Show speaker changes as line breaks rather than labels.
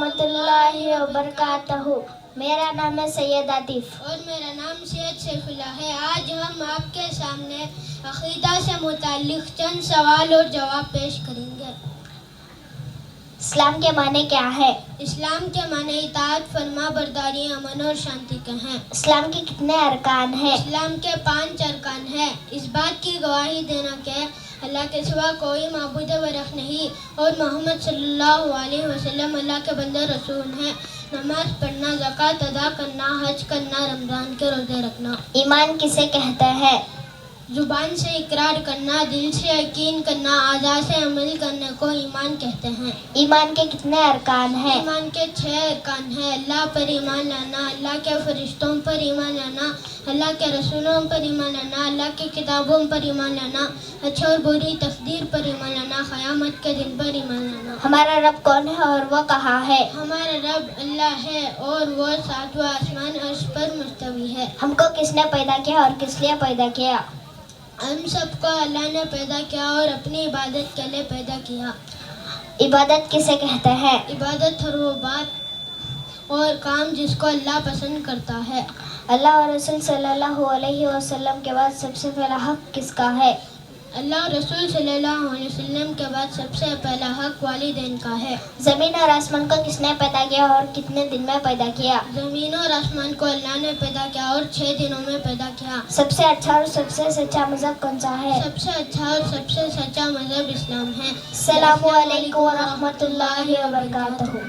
रहमतुल्लाहि व बरकातहू। मेरा नाम है सैयद आतिफ।
और मेरा नाम सैयद सैफुल्लाह है। आज हम आपके सामने अकीदा से मुताल्लिक चंद सवाल और जवाब पेश करेंगे।
इस्लाम के माने क्या है?
इस्लाम के माने इताअत, फरमा बरदारी, अमन और शांति के हैं।
इस्लाम के कितने अरकान हैं?
इस्लाम के 5 अरकान हैं। इस बात की गवाही देना कि अल्लाह के सिवा कोई माबूद बरहक नहीं और मोहम्मद सल्लल्लाहु अलैहि वसल्लम अल्लाह के बंदे रसूल हैं। नमाज पढ़ना, ज़कात अदा करना, हज करना, रमज़ान के रोज़े रखना।
ईमान किसे कहते हैं?
जुबान से इकरार करना, दिल से यकीन करना, आज़ा से अमल करने को ईमान कहते हैं।
ईमान के कितने अरकान हैं?
ईमान के 6 अरकान हैं। अल्लाह पर ईमान लाना, अल्लाह के फरिश्तों पर ईमान लाना, अल्लाह के रसूलों पर ईमान लाना, अल्लाह की किताबों पर ईमान लाना, अच्छी और बुरी तकदीर पर ईमान लाना, क़यामत के दिन पर ईमान लाना।
हमारा रब कौन है और वो कहाँ है?
हमारा रब अल्लाह है और वो 7वां आसमान अर्श पर मुस्तवी है।
हमको किसने पैदा किया और किस लिए पैदा किया?
हम सबको अल्लाह ने पैदा किया और अपनी इबादत के लिए पैदा किया।
इबादत किसे कहते हैं?
इबादत हर वो बात और काम जिसको अल्लाह पसंद करता है।
अल्लाह और रसूल सल्लल्लाहु अलैहि वसल्लम के बाद सबसे पहला हक किसका है?
अल्लाह और रसूल सल्लल्लाहु अलैहि वसल्लम के बाद सबसे पहला हक वालिदैन का है।
ज़मीन और आसमान को किसने पैदा किया और कितने दिन में पैदा किया?
ज़मीन और आसमान को अल्लाह ने पैदा किया और 6 दिनों में पैदा किया।
सबसे अच्छा और सबसे सच्चा मज़हब कौन सा है?
सबसे अच्छा और सबसे सच्चा मज़हब इस्लाम है।
अस्सलामु अलैकुम व रहमतुल्लाहि व बरकातहू।